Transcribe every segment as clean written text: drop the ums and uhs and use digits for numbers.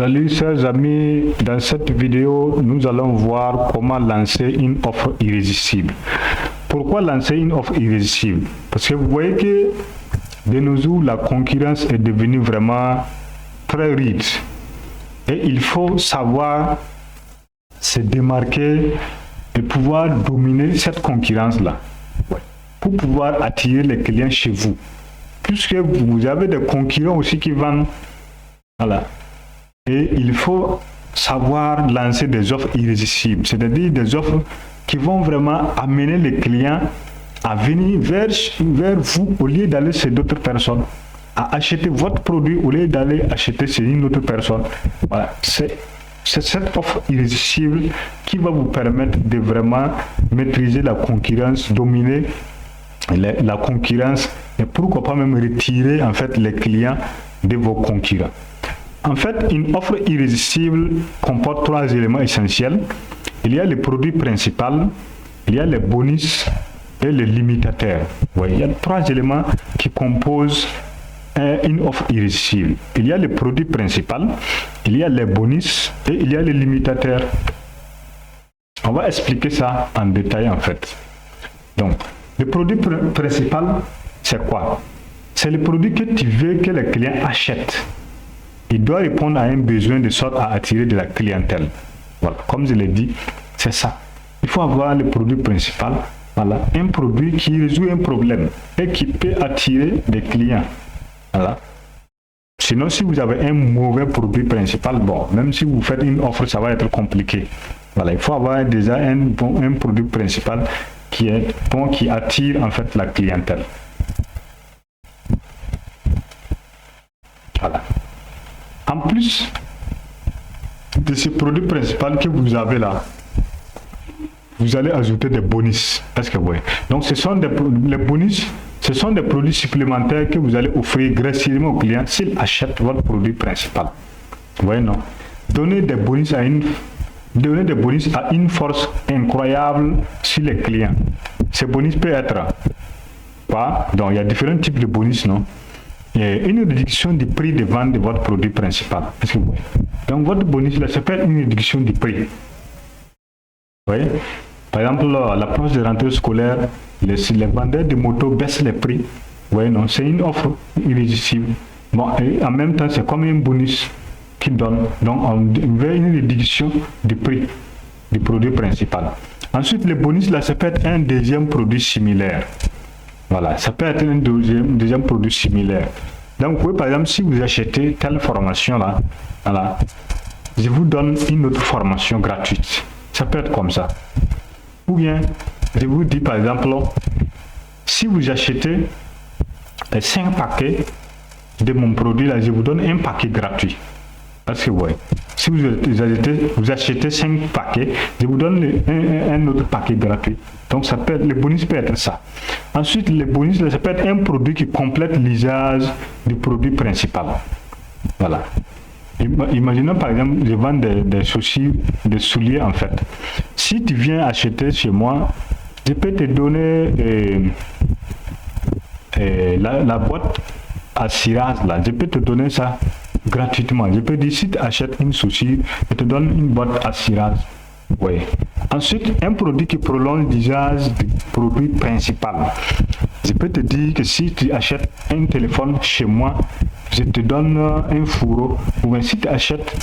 Salut chers amis, dans cette vidéo, nous allons voir comment lancer une offre irrésistible. Pourquoi lancer une offre irrésistible? Parce que vous voyez que de nos jours, la concurrence est devenue vraiment très rude. Et il faut savoir se démarquer et pouvoir dominer cette concurrence-là. Pour pouvoir attirer les clients chez vous. Puisque vous avez des concurrents aussi qui vendent. Voilà. Et il faut savoir lancer des offres irrésistibles, c'est-à-dire des offres qui vont vraiment amener les clients à venir vers vous au lieu d'aller chez d'autres personnes, à acheter votre produit au lieu d'aller acheter chez une autre personne. Voilà. C'est cette offre irrésistible qui va vous permettre de vraiment maîtriser la concurrence, dominer la concurrence et pourquoi pas même retirer en fait les clients de vos concurrents. En fait, une offre irrésistible comporte trois éléments essentiels. Il y a le produit principal, il y a les bonus et les limitateurs. Oui, il y a trois éléments qui composent une offre irrésistible. Il y a le produit principal, il y a les bonus et il y a les limitateurs. On va expliquer ça en détail en fait. Donc, le produit principal, c'est quoi? C'est le produit que tu veux que les clients achètent. Il doit répondre à un besoin de sorte à attirer de la clientèle. Voilà, comme je l'ai dit, c'est ça. Il faut avoir le produit principal, voilà, un produit qui résout un problème et qui peut attirer des clients. Voilà. Sinon, si vous avez un mauvais produit principal, bon, même si vous faites une offre, ça va être compliqué. Voilà, il faut avoir déjà un produit principal qui est bon, qui attire en fait la clientèle. Voilà. En plus de ce produit principal que vous avez là, vous allez ajouter des bonus. Est-ce que vous voyez? Donc ce sont les bonus, ce sont des produits supplémentaires que vous allez offrir gratuitement aux clients s'ils achètent votre produit principal. Vous voyez, non? Donner des bonus à une force incroyable sur les clients. Ces bonus peut être quoi? Donc il y a différents types de bonus, non? Et une réduction du prix de vente de votre produit principal. Est-ce que vous voyez? Donc votre bonus là, ça peut être une réduction du prix. Vous voyez? Par exemple, à l'approche de rentrée scolaire, les vendeurs de motos baissent les prix. Vous voyez, non? C'est une offre irrésistible. Bon, et en même temps, c'est comme un bonus qui donne. Donc on veut une réduction du prix du produit principal. Ensuite, le bonus là, ça peut être un deuxième produit similaire. Voilà, ça peut être un deuxième produit similaire. Donc, vous pouvez, par exemple, si vous achetez telle formation là, voilà, je vous donne une autre formation gratuite. Ça peut être comme ça. Ou bien, je vous dis, par exemple, si vous achetez 5 paquets de mon produit là, je vous donne un paquet gratuit. Parce que, ouais, si vous achetez 5 paquets, je vous donne un autre paquet gratuit. Donc, ça peut être, le bonus peut être ça. Ensuite, le bonus, ça peut être un produit qui complète l'usage du produit principal. Voilà. Imaginons par exemple, je vends des chaussures, des souliers en fait. Si tu viens acheter chez moi, je peux te donner la boîte à cirage là. Je peux te donner ça gratuitement. Je peux dire si tu achètes une chaussure, je te donne une boîte à cirage. Oui. Ensuite, un produit qui prolonge l'usage du produit principal. Je peux te dire que si tu achètes un téléphone chez moi, je te donne un fourreau. Ou bien si tu achètes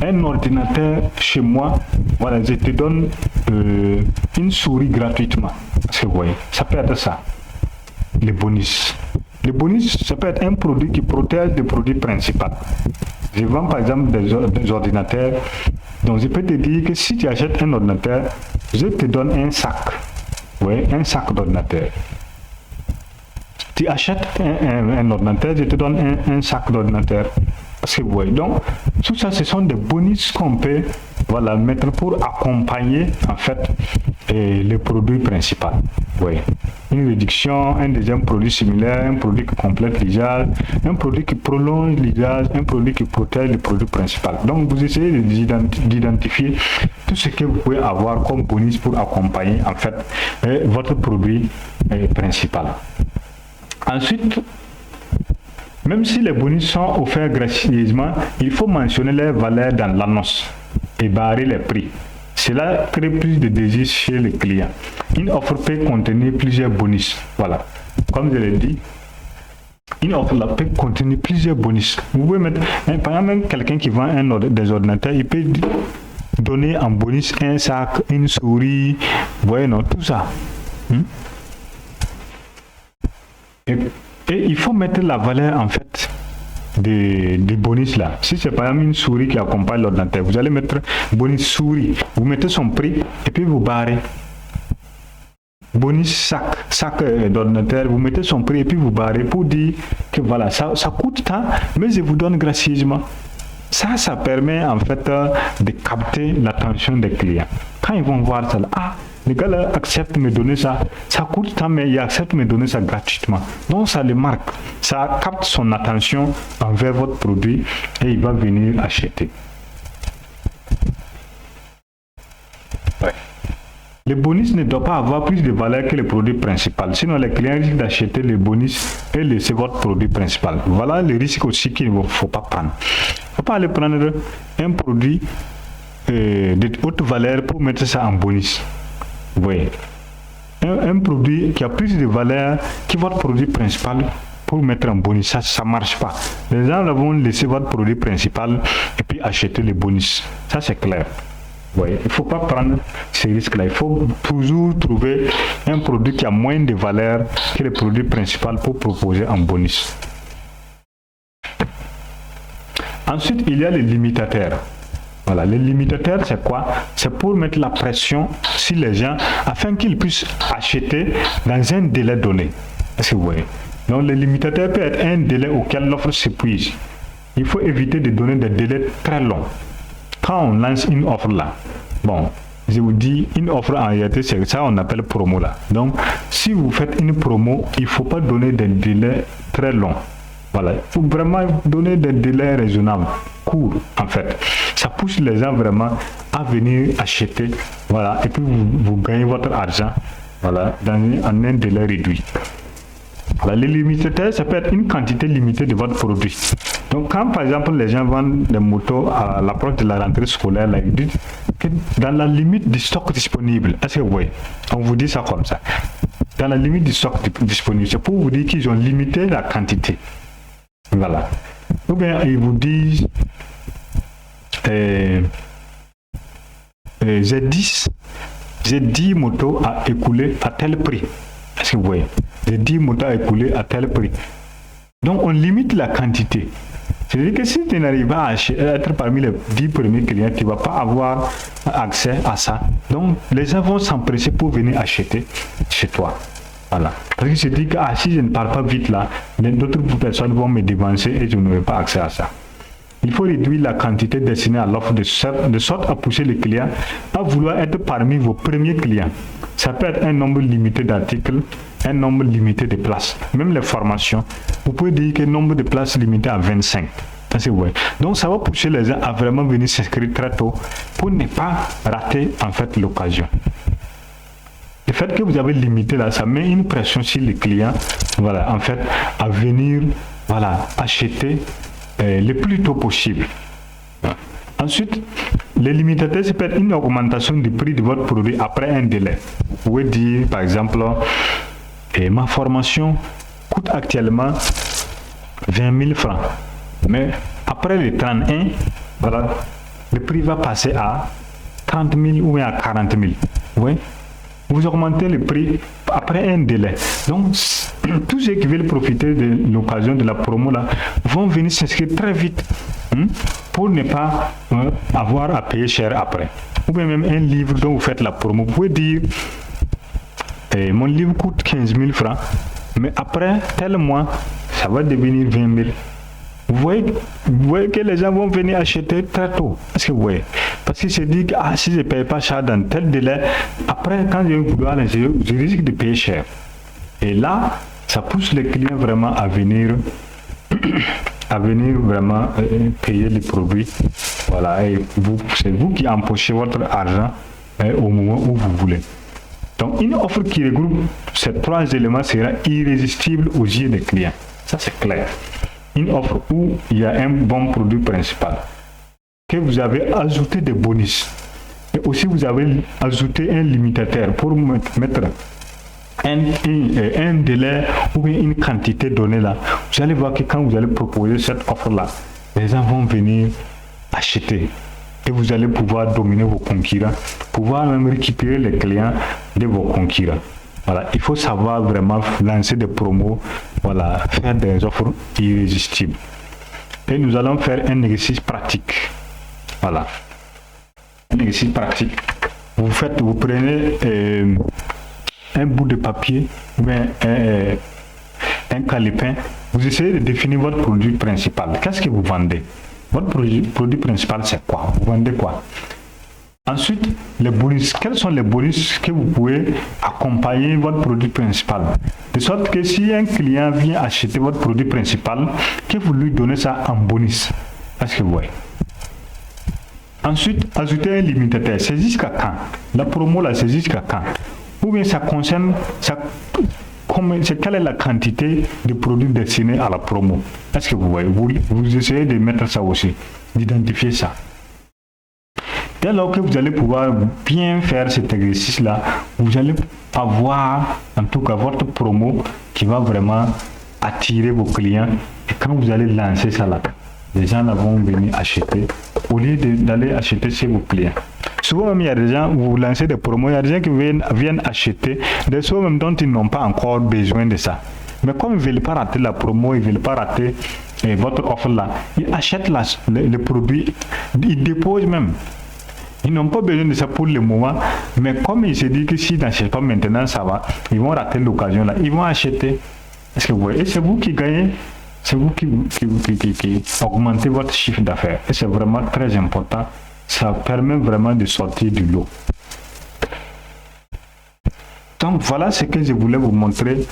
un ordinateur chez moi, voilà, je te donne une souris gratuitement. Parce que vous voyez, ça peut être ça. Les bonus. Le bonus, ça peut être un produit qui protège le produit principal. Je vends par exemple des ordinateurs. Donc je peux te dire que si tu achètes un ordinateur, je te donne un sac. Oui, un sac d'ordinateur. Tu achètes un ordinateur, je te donne un sac d'ordinateur. Parce que vous voyez, donc tout ça, ce sont des bonus qu'on peut, voilà, mettre pour accompagner en fait le produit principal. Oui. Une réduction, un deuxième produit similaire, un produit qui complète l'usage, un produit qui prolonge l'usage, un produit qui protège le produit principal. Donc vous essayez d'identifier tout ce que vous pouvez avoir comme bonus pour accompagner en fait votre produit principal. Ensuite, Même si les bonus sont offerts gracieusement, il faut mentionner les valeurs dans l'annonce et barrer les prix. Cela crée plus de désir chez les clients. Une offre peut contenir plusieurs bonus. Voilà. Comme je l'ai dit, une offre là peut contenir plusieurs bonus. Vous pouvez mettre, par exemple, même quelqu'un qui vend des ordinateurs, il peut donner en bonus un sac, une souris, vous voyez, non, tout ça. Et il faut mettre la valeur en fait des bonus là. Si c'est par exemple une souris qui accompagne l'ordinateur, vous allez mettre bonus souris, vous mettez son prix et puis vous barrez. Bonus sac d'ordinateur, vous mettez son prix et puis vous barrez pour dire que voilà, ça coûte tant, mais je vous donne gracieusement. Ça permet en fait de capter l'attention des clients. Quand ils vont voir ça, les gars là acceptent de me donner ça coûte tant, mais ils acceptent de me donner ça gratuitement. Donc ça le marque, ça capte son attention envers votre produit et il va venir acheter. Ouais. Le bonus ne doit pas avoir plus de valeur que le produit principal, sinon les clients risquent d'acheter le bonus et laisser votre produit principal. Voilà le risque aussi qu'il ne faut pas prendre. Il ne faut pas aller prendre un produit de haute valeur pour mettre ça en bonus. Oui. Un produit qui a plus de valeur que votre produit principal pour mettre en bonus, ça ne marche pas. Les gens vont laisser votre produit principal et puis acheter les bonus. Ça c'est clair. Oui, il ne faut pas prendre ces risques-là. Il faut toujours trouver un produit qui a moins de valeur que le produit principal pour proposer en bonus. Ensuite, il y a les limitateurs. Voilà, les limitateurs, c'est quoi? C'est pour mettre la pression sur les gens afin qu'ils puissent acheter dans un délai donné. Est-ce que vous voyez? Donc, le limitateur peut être un délai auquel l'offre s'épuise. Il faut éviter de donner des délais très longs. Quand on lance une offre là, bon, je vous dis, une offre en réalité, c'est ça on appelle promo là. Donc, si vous faites une promo, il ne faut pas donner des délais très longs. Voilà, il faut vraiment donner des délais raisonnables, courts en fait. Ça pousse les gens vraiment à venir acheter, voilà, et puis vous gagnez votre argent, voilà, en un délai réduit. Voilà, les limitateurs, ça peut être une quantité limitée de votre produit. Donc, quand par exemple les gens vendent des motos à l'approche de la rentrée scolaire, là, ils disent que dans la limite du stock disponible, est-ce que vous voyez? On vous dit ça comme ça. Dans la limite du stock disponible, c'est pour vous dire qu'ils ont limité la quantité. Voilà. Ou bien ils vous disent j'ai 10 motos à écouler à tel prix. Est-ce que vous voyez? J'ai 10 motos à écouler à tel prix. Donc on limite la quantité. C'est-à-dire que si tu n'arrives pas à être parmi les 10 premiers clients, tu ne vas pas avoir accès à ça. Donc les gens vont s'empresser pour venir acheter chez toi. Voilà. Parce que je dis que si je ne parle pas vite là, d'autres personnes vont me devancer et je n'aurai pas accès à ça. Il faut réduire la quantité destinée à l'offre de sorte à pousser les clients à vouloir être parmi vos premiers clients. Ça peut être un nombre limité d'articles, un nombre limité de places. Même les formations, vous pouvez dire que nombre de places limité à 25. Donc ça va pousser les gens à vraiment venir s'inscrire très tôt pour ne pas rater en fait l'occasion. Le fait que vous avez limité là, ça met une pression sur les clients, voilà, en fait, à venir, voilà, acheter le plus tôt possible. Ensuite, les limitateurs, c'est peut-être une augmentation du prix de votre produit après un délai. Vous pouvez dire, par exemple, ma formation coûte actuellement 20 000 francs, mais après le 31, voilà, le prix va passer à 30 000 ou à 40 000. Oui. Vous augmentez le prix après un délai. Donc, tous ceux qui veulent profiter de l'occasion de la promo là vont venir s'inscrire très vite pour ne pas avoir à payer cher après. Ou bien même un livre dont vous faites la promo. Vous pouvez dire, mon livre coûte 15 000 francs, mais après tel mois, ça va devenir 20 000. Vous voyez que les gens vont venir acheter très tôt. Est-ce que vous voyez? Parce qu'ils se disent que si je ne paye pas cher dans tel délai, après quand je vais vouloir je risque de payer cher. Et là, ça pousse les clients vraiment à venir vraiment payer les produits. Voilà, et c'est vous qui empochez votre argent au moment où vous voulez. Donc une offre qui regroupe ces trois éléments sera irrésistible aux yeux des clients. Ça c'est clair. une offre où il y a un bon produit principal, que vous avez ajouté des bonus, et aussi vous avez ajouté un limitateur pour mettre un délai ou bien une quantité donnée là, vous allez voir que quand vous allez proposer cette offre là, les gens vont venir acheter et vous allez pouvoir dominer vos concurrents, pouvoir même récupérer les clients de vos concurrents. Voilà, il faut savoir vraiment lancer des promos, voilà, faire des offres irrésistibles. Et nous allons faire un exercice pratique. Voilà, un exercice pratique. Vous prenez un bout de papier, mais un calepin. Vous essayez de définir votre produit principal. Qu'est-ce que vous vendez? Votre produit principal, c'est quoi? Vous vendez quoi? Ensuite, les bonus. Quels sont les bonus que vous pouvez accompagner votre produit principal? De sorte que si un client vient acheter votre produit principal, que vous lui donnez ça en bonus. Est-ce que vous voyez? Ensuite, ajoutez un limitateur. C'est jusqu'à quand? La promo là, c'est jusqu'à quand? Ou bien ça concerne, quelle est la quantité de produits destinés à la promo? Est-ce que vous voyez? Vous essayez de mettre ça aussi, d'identifier ça. Dès lors que vous allez pouvoir bien faire cet exercice-là, vous allez avoir en tout cas votre promo qui va vraiment attirer vos clients. Et quand vous allez lancer ça là, les gens là vont venir acheter au lieu d'aller acheter chez vos clients. Souvent même il y a des gens, vous lancez des promos, il y a des gens qui viennent acheter des choses même dont ils n'ont pas encore besoin de ça. Mais comme ils ne veulent pas rater la promo, ils ne veulent pas rater votre offre là, ils achètent le produit, ils déposent même. Ils n'ont pas besoin de ça pour le moment, mais comme ils se disent que s'ils n'achètent pas maintenant, ça va, ils vont rater l'occasion là, ils vont acheter. Est-ce que vous voyez? Et c'est vous qui gagnez, c'est vous qui augmentez votre chiffre d'affaires. Et c'est vraiment très important. Ça permet vraiment de sortir du lot. Donc voilà ce que je voulais vous montrer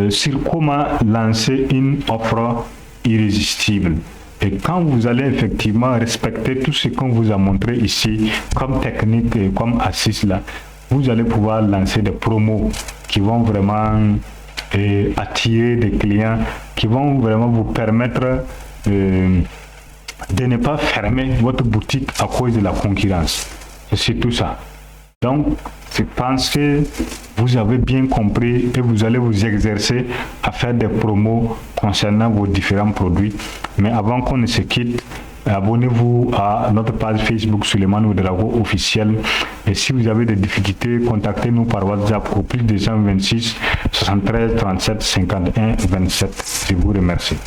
sur comment lancer une offre irrésistible. Et quand vous allez effectivement respecter tout ce qu'on vous a montré ici comme technique et comme astuce là, vous allez pouvoir lancer des promos qui vont vraiment attirer des clients, qui vont vraiment vous permettre de ne pas fermer votre boutique à cause de la concurrence. C'est tout ça. Donc, je pense que vous avez bien compris et vous allez vous exercer à faire des promos concernant vos différents produits. Mais avant qu'on ne se quitte, abonnez-vous à notre page Facebook Suleiman Ouedraogo officiel. Et si vous avez des difficultés, contactez-nous par WhatsApp au +226 73 37 51 27. Je vous remercie.